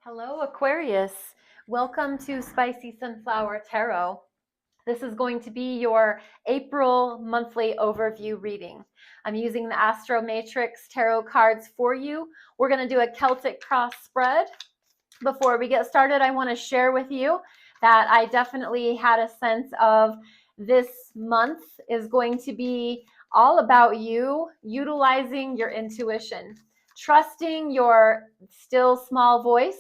Hello, Aquarius. Welcome to Spicy Sunflower Tarot. This is going to be your April monthly overview reading. I'm using the Astromatrix tarot cards for you. We're going to do a Celtic cross spread. Before we get started, I want to share with you that I definitely had a sense of this month is going to be all about you utilizing your intuition, trusting your still small voice,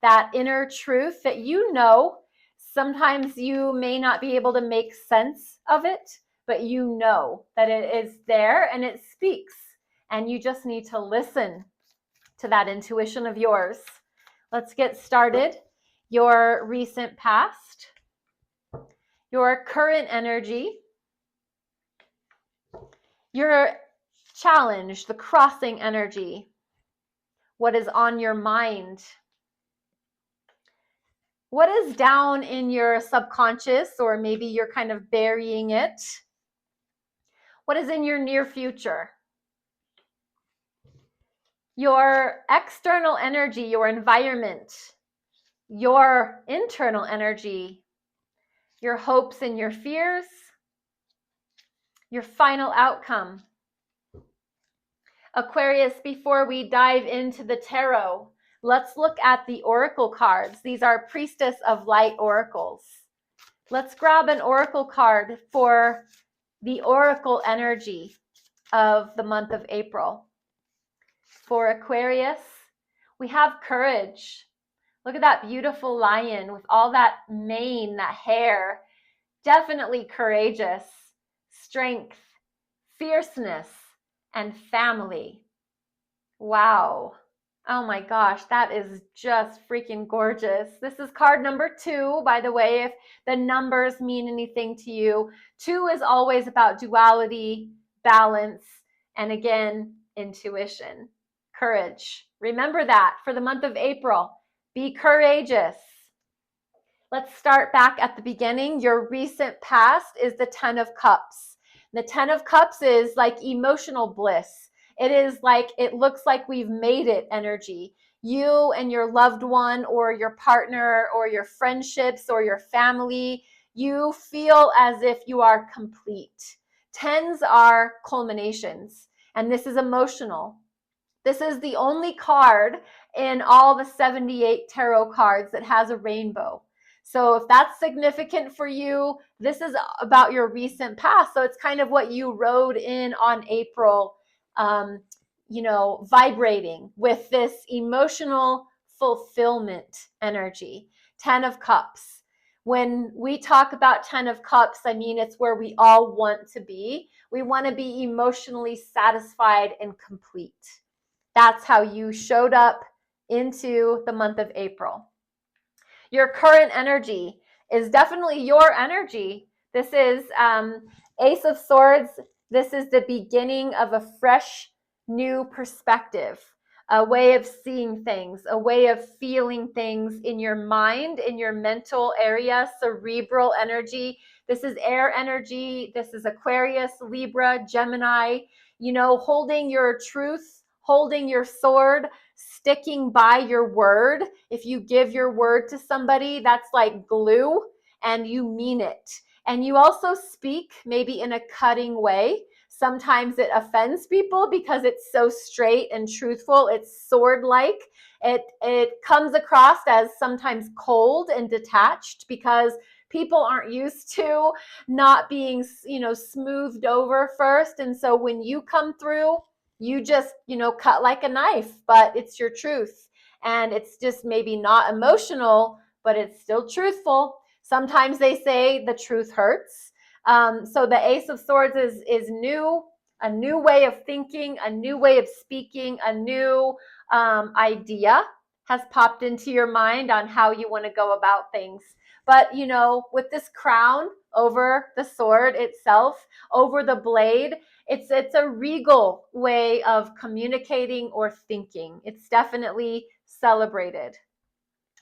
that inner truth that you know. Sometimes you may not be able to make sense of it, but you know that it is there and it speaks, and you just need to listen to that intuition of yours. Let's get started. Your recent past, your current energy, your challenge, the crossing energy, what is on your mind, what is down in your subconscious, or maybe you're kind of burying it, what is in your near future, your external energy, your environment, your internal energy, your hopes and your fears, your final outcome. Aquarius, before we dive into the tarot, let's look at the oracle cards. These are Priestess of Light oracles. Let's grab an oracle card for the oracle energy of the month of April. For Aquarius, we have courage. Look at that beautiful lion with all that mane, that hair. Definitely courageous. Strength, fierceness, and family. Wow. Oh my gosh, that is just freaking gorgeous. This is card number 2, by the way, if the numbers mean anything to you. 2 is always about duality, balance, and again, intuition, courage. Remember that for the month of April. Be courageous. Let's start back at the beginning. Your recent past is the 10 of Cups. The 10 of Cups is like emotional bliss. It is like, it looks like we've made it energy. You and your loved one or your partner or your friendships or your family, you feel as if you are complete. 10s are culminations, and this is emotional. This is the only card in all the 78 tarot cards that has a rainbow. So if that's significant for you, this is about your recent past. So it's kind of what you rode in on April, vibrating with this emotional fulfillment energy. 10 of Cups. When we talk about 10 of Cups, I mean, it's where we all want to be. We want to be emotionally satisfied and complete. That's how you showed up into the month of April. Your current energy is definitely your energy. This is Ace of Swords. This is the beginning of a fresh, new perspective, a way of seeing things, a way of feeling things in your mind, in your mental area, cerebral energy. This is air energy. This is Aquarius, Libra, Gemini, holding your truth, holding your sword, sticking by your word. If you give your word to somebody, that's like glue, and you mean it. And you also speak maybe in a cutting way. Sometimes it offends people because it's so straight and truthful. It's sword-like. It comes across as sometimes cold and detached because people aren't used to not being, smoothed over first. And so when you come through, you just, cut like a knife, but it's your truth. And it's just maybe not emotional, but it's still truthful. Sometimes they say the truth hurts. So the Ace of Swords is new, a new way of thinking, a new way of speaking, a new idea has popped into your mind on how you want to go about things. But, with this crown over the sword itself, over the blade, it's a regal way of communicating or thinking. It's definitely celebrated.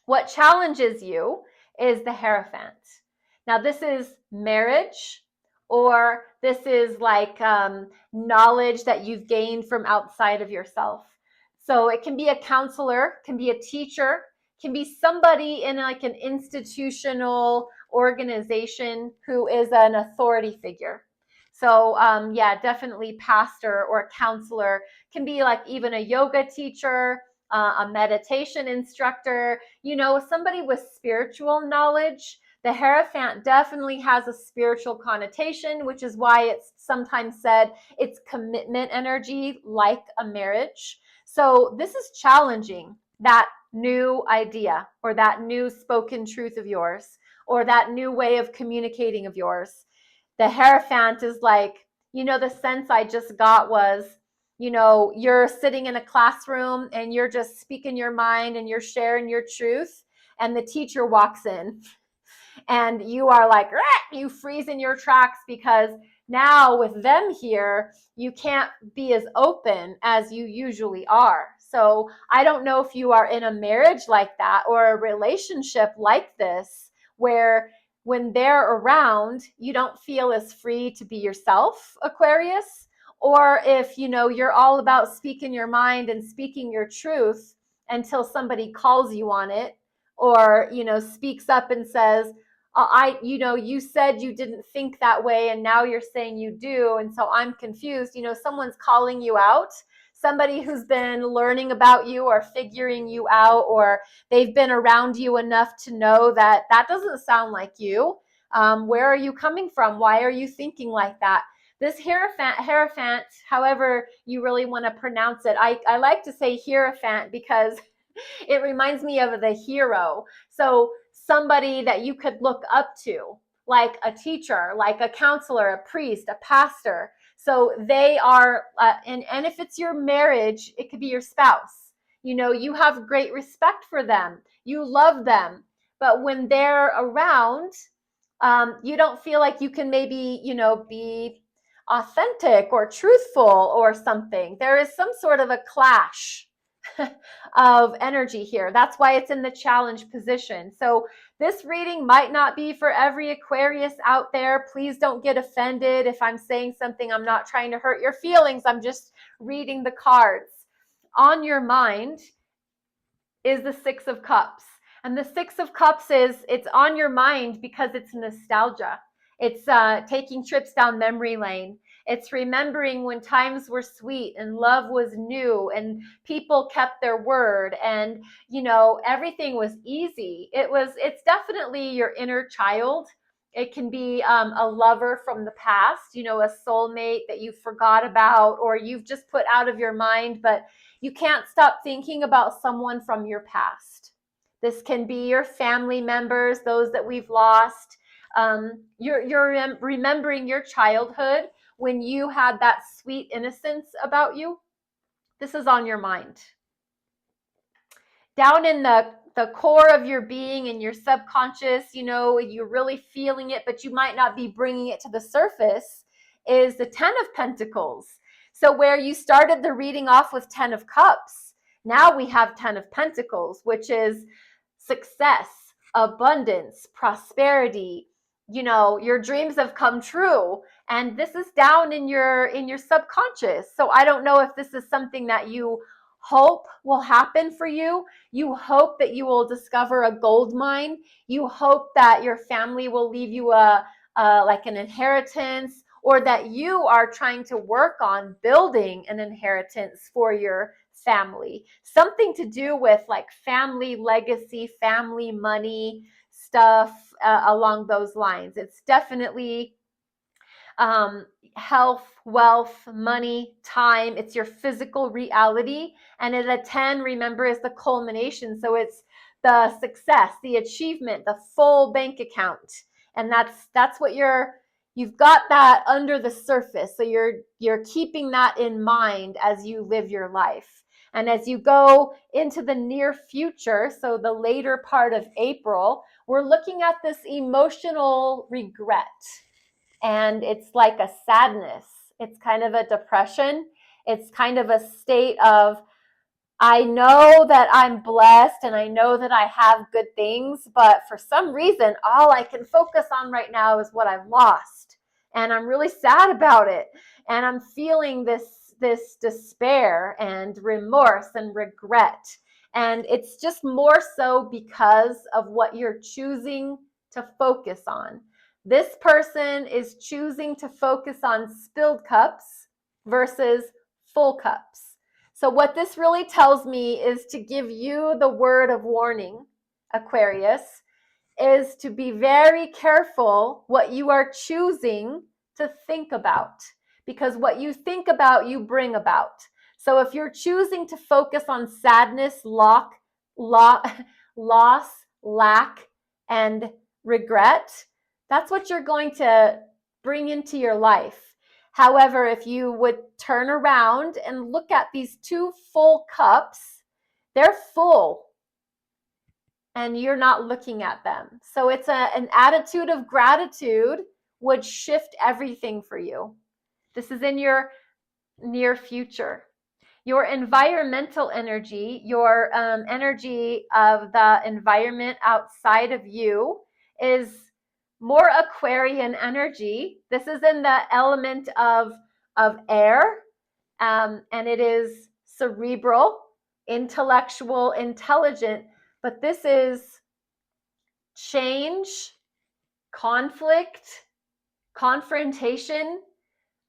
What challenges you is the Hierophant. Now, this is marriage, or this is like knowledge that you've gained from outside of yourself. So it can be a counselor, can be a teacher, can be somebody in like an institutional organization who is an authority figure. So yeah, definitely pastor or counselor, can be like even a yoga teacher, a meditation instructor, somebody with spiritual knowledge. The Hierophant definitely has a spiritual connotation, which is why it's sometimes said it's commitment energy, like a marriage. So this is challenging that new idea or that new spoken truth of yours or that new way of communicating of yours. The Hierophant is like, the sense I just got was, you're sitting in a classroom and you're just speaking your mind and you're sharing your truth, and the teacher walks in and you are like, you freeze in your tracks, because now with them here, you can't be as open as you usually are. So I don't know if you are in a marriage like that or a relationship like this, where when they're around, you don't feel as free to be yourself, Aquarius, or if, you're all about speaking your mind and speaking your truth until somebody calls you on it, or, speaks up and says, you said you didn't think that way and now you're saying you do. And so I'm confused. Someone's calling you out, somebody who's been learning about you or figuring you out, or they've been around you enough to know that that doesn't sound like you. Where are you coming from? Why are you thinking like that? This Hierophant, however you really want to pronounce it. I like to say Hierophant because it reminds me of the hero. So somebody that you could look up to, like a teacher, like a counselor, a priest, a pastor. So they are, and if it's your marriage, it could be your spouse. You have great respect for them. You love them. But when they're around, you don't feel like you can maybe, be authentic or truthful or something. There is some sort of a clash of energy here. That's why it's in the challenge position. So this reading might not be for every Aquarius out there. Please don't get offended if I'm saying something. I'm not trying to hurt your feelings. I'm just reading the cards. On your mind is the Six of Cups. And the Six of Cups it's on your mind because it's nostalgia. It's taking trips down memory lane. It's remembering when times were sweet and love was new and people kept their word and, everything was easy. It's definitely your inner child. It can be a lover from the past, a soulmate that you forgot about or you've just put out of your mind, but you can't stop thinking about someone from your past. This can be your family members, those that we've lost. You're remembering your childhood when you had that sweet innocence about you. This is on your mind. Down in the core of your being and your subconscious, you're really feeling it, but you might not be bringing it to the surface, is the Ten of Pentacles. So where you started the reading off with 10 of Cups, now we have 10 of Pentacles, which is success, abundance, prosperity. Your dreams have come true. And this is down in your subconscious. So I don't know if this is something that you hope will happen for you. You hope that you will discover a gold mine. You hope that your family will leave you like an inheritance, or that you are trying to work on building an inheritance for your family. Something to do with like family legacy, family money stuff along those lines. It's definitely health, wealth, money, time. It's your physical reality. And at a 10, remember, is the culmination. So it's the success, the achievement, the full bank account. And that's what you've got that under the surface. So you're keeping that in mind as you live your life. And as you go into the near future, so the later part of April, we're looking at this emotional regret. And it's like a sadness. It's kind of a depression. It's kind of a state of, I know that I'm blessed and I know that I have good things, but for some reason, all I can focus on right now is what I've lost. And I'm really sad about it. And I'm feeling this despair and remorse and regret. And it's just more so because of what you're choosing to focus on. This person is choosing to focus on spilled cups versus full cups. So what this really tells me is to give you the word of warning, Aquarius, is to be very careful what you are choosing to think about, because what you think about, you bring about. So if you're choosing to focus on sadness, loss, lack, and regret, that's what you're going to bring into your life. However, if you would turn around and look at these two full cups, they're full and you're not looking at them. So it's an attitude of gratitude would shift everything for you. This is in your near future. Your environmental energy, your energy of the environment outside of you is more Aquarian energy. This is in the element of air, and it is cerebral, intellectual, intelligent, but this is change, conflict, confrontation,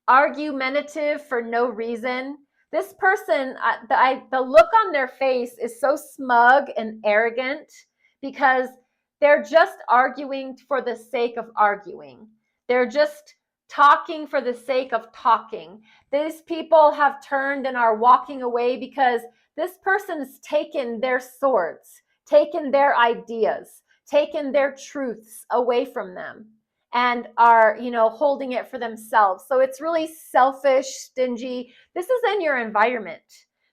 argumentative for no reason. This person, the look on their face is so smug and arrogant because they're just arguing for the sake of arguing. They're just talking for the sake of talking. These people have turned and are walking away because this person's taken their swords, taken their ideas, taken their truths away from them, and are, holding it for themselves. So it's really selfish, stingy. This is in your environment.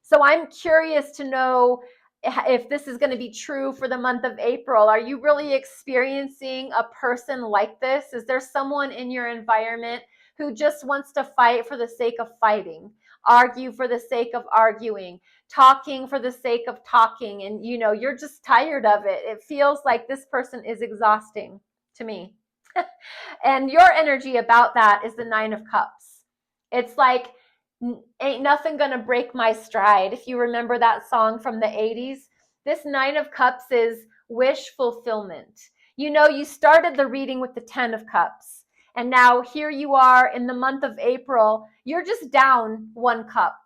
So I'm curious to know if this is going to be true for the month of April. Are you really experiencing a person like this? Is there someone in your environment who just wants to fight for the sake of fighting, argue for the sake of arguing, talking for the sake of talking, and you're just tired of it? It feels like this person is exhausting to me. And your energy about that is the Nine of Cups. It's like, ain't nothing gonna break my stride. If you remember that song from the 80s, this Nine of Cups is wish fulfillment. You started the reading with the 10 of Cups, and now here you are in the month of April. You're just down one cup.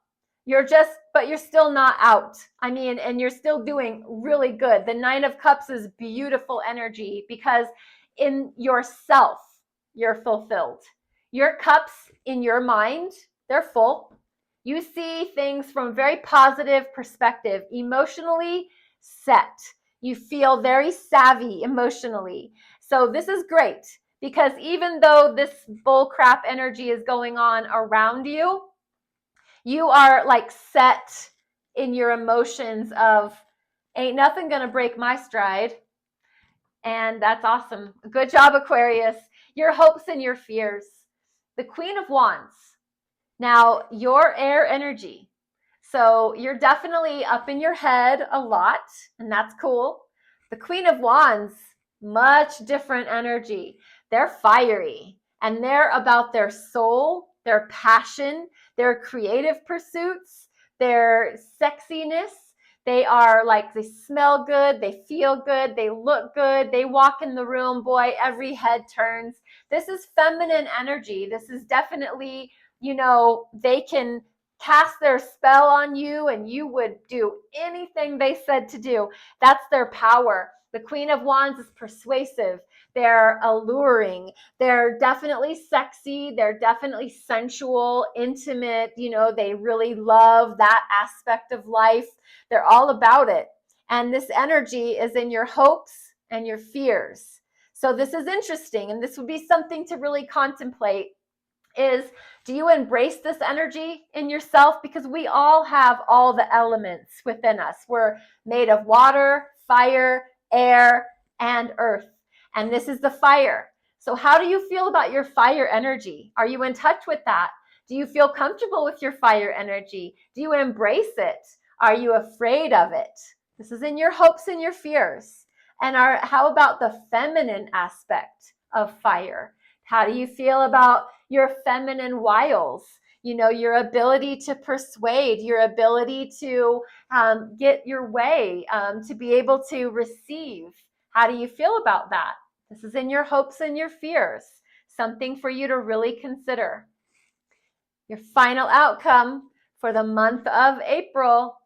But you're still not out. And you're still doing really good. The Nine of Cups is beautiful energy because in yourself, you're fulfilled. Your cups in your mind, they're full. You see things from a very positive perspective, emotionally set. You feel very savvy emotionally. So this is great because even though this bullcrap energy is going on around you, you are like set in your emotions of ain't nothing gonna break my stride. And that's awesome. Good job, Aquarius. Your hopes and your fears. The Queen of Wands. Now, your air energy. So you're definitely up in your head a lot, and that's cool. The Queen of Wands, much different energy. They're fiery, and they're about their soul, their passion, their creative pursuits, their sexiness. They are like, they smell good, they feel good, they look good, they walk in the room, boy, every head turns. This is feminine energy. This is definitely, they can cast their spell on you and you would do anything they said to do. That's their power. The Queen of Wands is persuasive. They're alluring. They're definitely sexy. They're definitely sensual, intimate. They really love that aspect of life. They're all about it. And this energy is in your hopes and your fears. So this is interesting. And this would be something to really contemplate is, do you embrace this energy in yourself? Because we all have all the elements within us. We're made of water, fire, air, and earth. And this is the fire. So how do you feel about your fire energy? Are you in touch with that? Do you feel comfortable with your fire energy? Do you embrace it? Are you afraid of it? This is in your hopes and your fears. And how about the feminine aspect of fire? How do you feel about your feminine wiles, your ability to persuade, your ability to get your way, to be able to receive. How do you feel about that? This is in your hopes and your fears. Something for you to really consider. Your final outcome for the month of April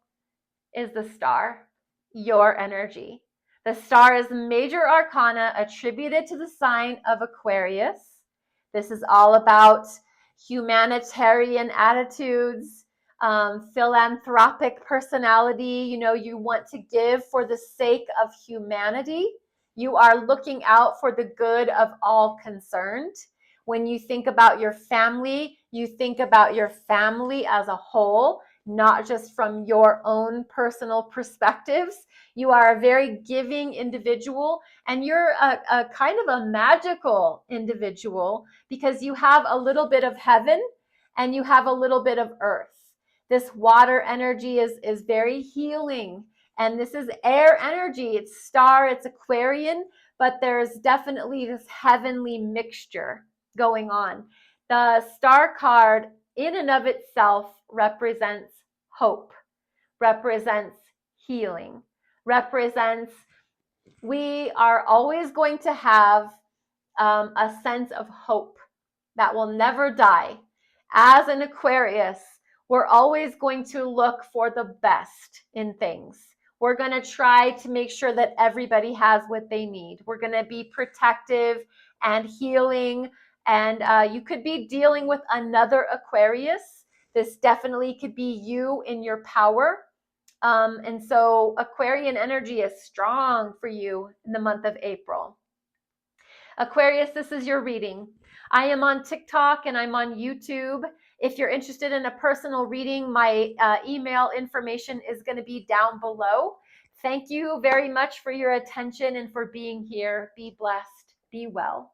is the star, your energy. The star is major arcana attributed to the sign of Aquarius. This is all about humanitarian attitudes, philanthropic personality. You want to give for the sake of humanity. You are looking out for the good of all concerned. When you think about your family, you think about your family as a whole, not just from your own personal perspectives. You are a very giving individual, and you're a kind of a magical individual because you have a little bit of heaven and you have a little bit of earth. This water energy is very healing, and this is air energy. It's star, it's Aquarian, but there's definitely this heavenly mixture going on. The star card in and of itself represents hope, represents healing, represents we are always going to have a sense of hope that will never die. As an Aquarius, we're always going to look for the best in things. We're going to try to make sure that everybody has what they need. We're going to be protective and healing. And you could be dealing with another Aquarius. This definitely could be you in your power. And so Aquarian energy is strong for you in the month of April. Aquarius, this is your reading. I am on TikTok and I'm on YouTube. If you're interested in a personal reading, my email information is going to be down below. Thank you very much for your attention and for being here. Be blessed. Be well.